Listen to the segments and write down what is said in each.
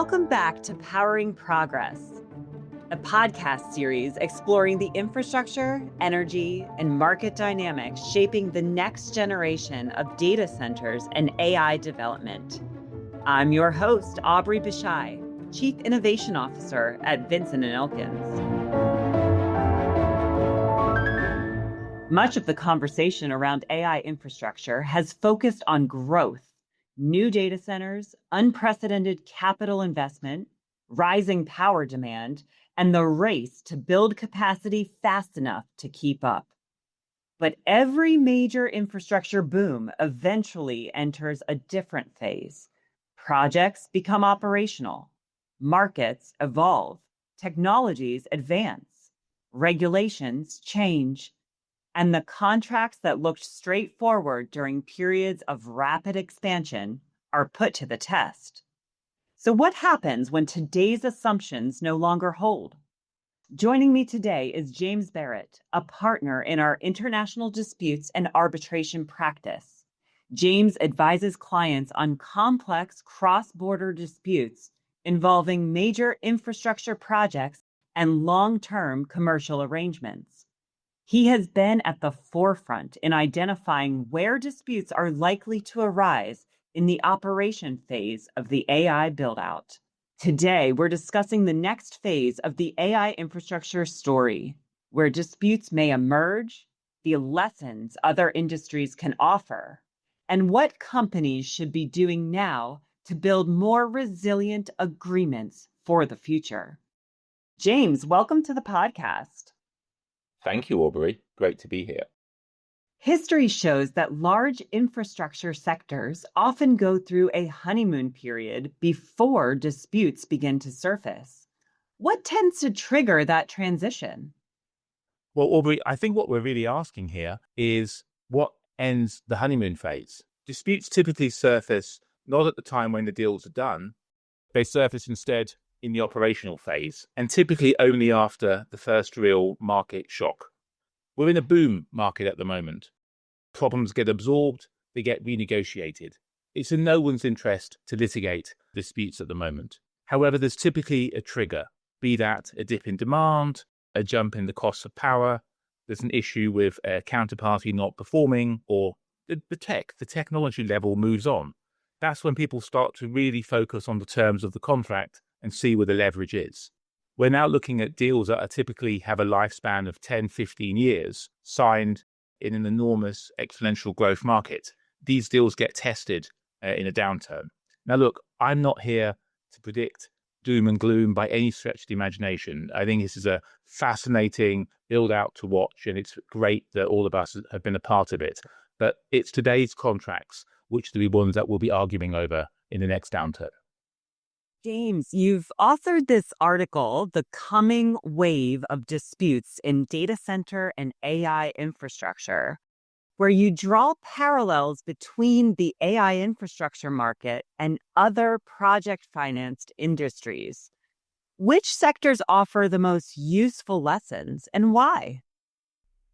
Welcome back to Powering Progress, a podcast series exploring the infrastructure, energy, and market dynamics shaping the next generation of data centers and AI development. I'm your host, Aubrey Bishai, Chief Innovation Officer at Vinson and Elkins. Much of the conversation around AI infrastructure has focused on growth, new data centers, unprecedented capital investment, rising power demand, and the race to build capacity fast enough to keep up. But every major infrastructure boom eventually enters a different phase. Projects become operational, markets evolve, technologies advance, regulations change, and the contracts that looked straightforward during periods of rapid expansion are put to the test. So what happens when today's assumptions no longer hold? Joining me today is James Barratt, a partner in our international disputes and arbitration practice. James advises clients on complex cross-border disputes involving major infrastructure projects and long-term commercial arrangements. He has been at the forefront in identifying where disputes are likely to arise in the operation phase of the AI build-out. Today, we're discussing the next phase of the AI infrastructure story, where disputes may emerge, the lessons other industries can offer, and what companies should be doing now to build more resilient agreements for the future. James, welcome to the podcast. Thank you, Aubrey. Great to be here. History shows that large infrastructure sectors often go through a honeymoon period before disputes begin to surface. What tends to trigger that transition? Well, Aubrey, I think what we're really asking here is what ends the honeymoon phase. Disputes typically surface not at the time when the deals are done. They surface instead in the operational phase, and typically only after the first real market shock. We're in a boom market at the moment. Problems get absorbed, they get renegotiated. It's in no one's interest to litigate disputes at the moment. However, there's typically a trigger, be that a dip in demand, a jump in the cost of power, there's an issue with a counterparty not performing, or the technology level moves on. That's when people start to really focus on the terms of the contract and see where the leverage is. We're now looking at deals that are typically have a lifespan of 10, 15 years, signed in an enormous exponential growth market. These deals get tested in a downturn. Now, look, I'm not here to predict doom and gloom by any stretch of the imagination. I think this is a fascinating build out to watch, and it's great that all of us have been a part of it. But it's today's contracts which are the ones that we'll be arguing over in the next downturn. James, you've authored this article, The Coming Wave of Disputes in Data Center and AI Infrastructure, where you draw parallels between the AI infrastructure market and other project-financed industries. Which sectors offer the most useful lessons and why?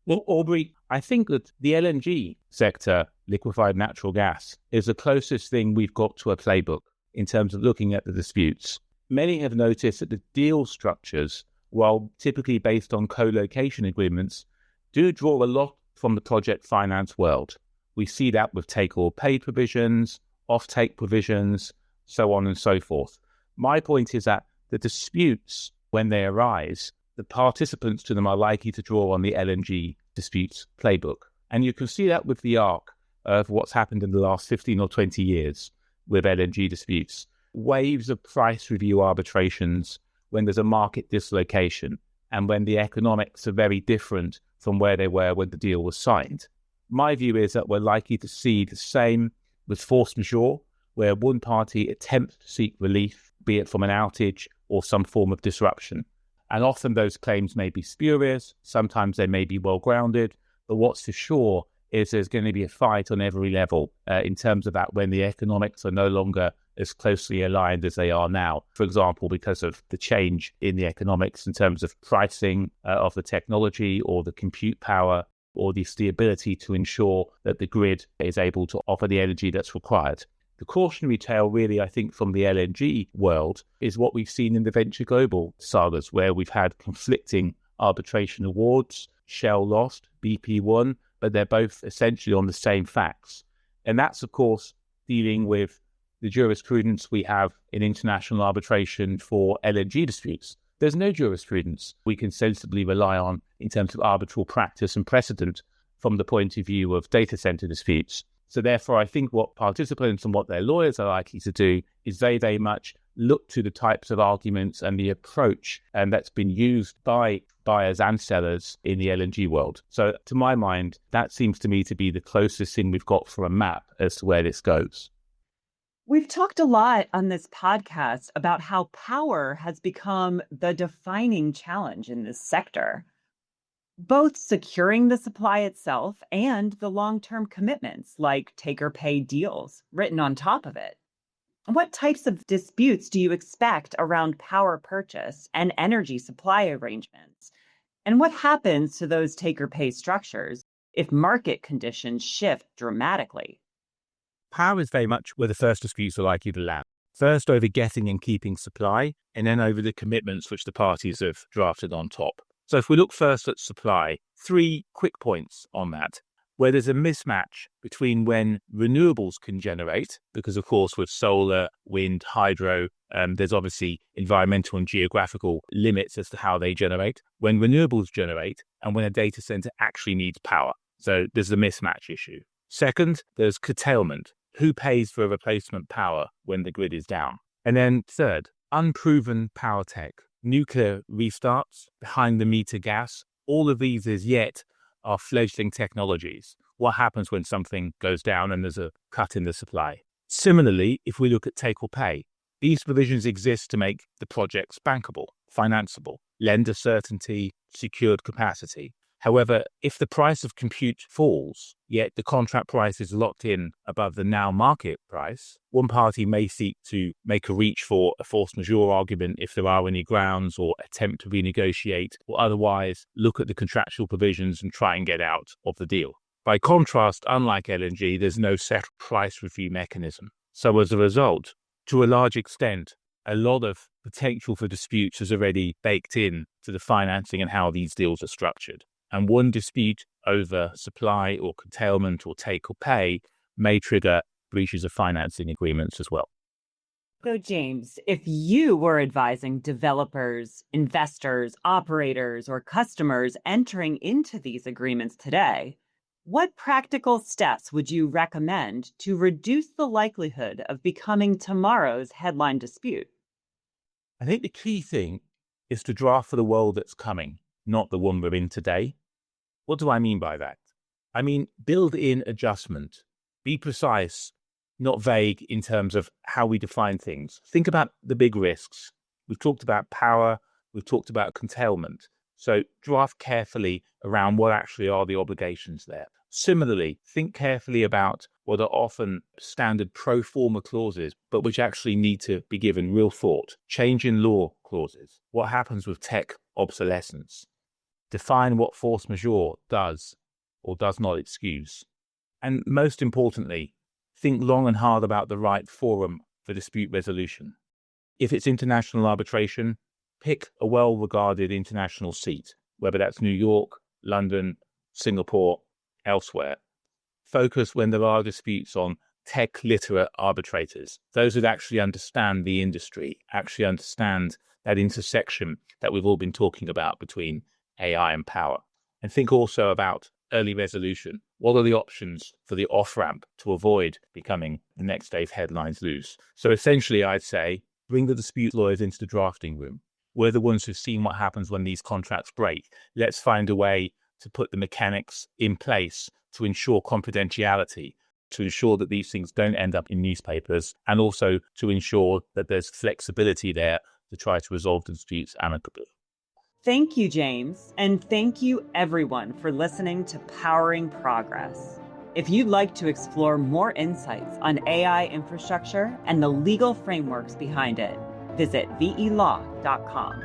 Well, Aubrey, I think that the LNG sector, liquefied natural gas, is the closest thing we've got to a playbook in terms of looking at the disputes. Many have noticed that the deal structures, while typically based on co-location agreements, do draw a lot from the project finance world. We see that with take-or-pay provisions, off-take provisions, so on and so forth. My point is that the disputes, when they arise, the participants to them are likely to draw on the LNG disputes playbook. And you can see that with the arc of what's happened in the last 15 or 20 years with LNG disputes. Waves of price review arbitrations when there's a market dislocation and when the economics are very different from where they were when the deal was signed. My view is that we're likely to see the same with force majeure, where one party attempts to seek relief, be it from an outage or some form of disruption. And often those claims may be spurious, sometimes they may be well-grounded, but what's for sure is there's going to be a fight on every level in terms of that when the economics are no longer as closely aligned as they are now. For example, because of the change in the economics in terms of pricing of the technology or the compute power or the ability to ensure that the grid is able to offer the energy that's required. The cautionary tale, really, I think, from the LNG world is what we've seen in the Venture Global sagas, where we've had conflicting arbitration awards. Shell lost, BP won, but they're both essentially on the same facts. And that's, of course, dealing with the jurisprudence we have in international arbitration for LNG disputes. There's no jurisprudence we can sensibly rely on in terms of arbitral practice and precedent from the point of view of data center disputes. So therefore, I think what participants and what their lawyers are likely to do is they very much look to the types of arguments and the approach that's been used by buyers and sellers in the LNG world. So to my mind, that seems to me to be the closest thing we've got for a map as to where this goes. We've talked a lot on this podcast about how power has become the defining challenge in this sector. Both securing the supply itself and the long-term commitments like take-or-pay deals written on top of it. What types of disputes do you expect around power purchase and energy supply arrangements? And what happens to those take-or-pay structures if market conditions shift dramatically? Power is very much where the first disputes are likely to land. First over getting and keeping supply, and then over the commitments which the parties have drafted on top. So if we look first at supply, 3 quick points on that. Where there's a mismatch between when renewables can generate, because of course with solar, wind, hydro, there's obviously environmental and geographical limits as to how they generate, when renewables generate, and when a data center actually needs power. So there's the mismatch issue. Second, there's curtailment. Who pays for replacement power when the grid is down? And then third, unproven power tech. Nuclear restarts, behind-the-meter gas, all of these as yet are fledgling technologies. What happens when something goes down and there's a cut in the supply? Similarly, if we look at take or pay, these provisions exist to make the projects bankable, financeable, lender certainty, secured capacity. However, if the price of compute falls, yet the contract price is locked in above the now market price, one party may seek to make a reach for a force majeure argument if there are any grounds, or attempt to renegotiate, or otherwise look at the contractual provisions and try and get out of the deal. By contrast, unlike LNG, there's no set price review mechanism. So as a result, to a large extent, a lot of potential for disputes is already baked in to the financing and how these deals are structured. And one dispute over supply or curtailment or take or pay may trigger breaches of financing agreements as well. So, James, if you were advising developers, investors, operators, or customers entering into these agreements today, what practical steps would you recommend to reduce the likelihood of becoming tomorrow's headline dispute? I think the key thing is to draft for the world that's coming, not the one we're in today. What do I mean by that? I mean, build in adjustment. Be precise, not vague in terms of how we define things. Think about the big risks. We've talked about power. We've talked about curtailment. So draft carefully around what actually are the obligations there. Similarly, think carefully about what are often standard pro forma clauses, but which actually need to be given real thought. Change in law clauses. What happens with tech obsolescence? Define what force majeure does or does not excuse. And most importantly, think long and hard about the right forum for dispute resolution. If it's international arbitration, pick a well-regarded international seat, whether that's New York, London, Singapore, elsewhere. Focus when there are disputes on tech-literate arbitrators, those that actually understand the industry, actually understand that intersection that we've all been talking about between AI and power. And think also about early resolution. What are the options for the off-ramp to avoid becoming the next day's headlines lose? So essentially, I'd say, bring the dispute lawyers into the drafting room. We're the ones who've seen what happens when these contracts break. Let's find a way to put the mechanics in place to ensure confidentiality, to ensure that these things don't end up in newspapers, and also to ensure that there's flexibility there to try to resolve the disputes amicably. Thank you, James, and thank you everyone for listening to Powering Progress. If you'd like to explore more insights on AI infrastructure and the legal frameworks behind it, visit velaw.com.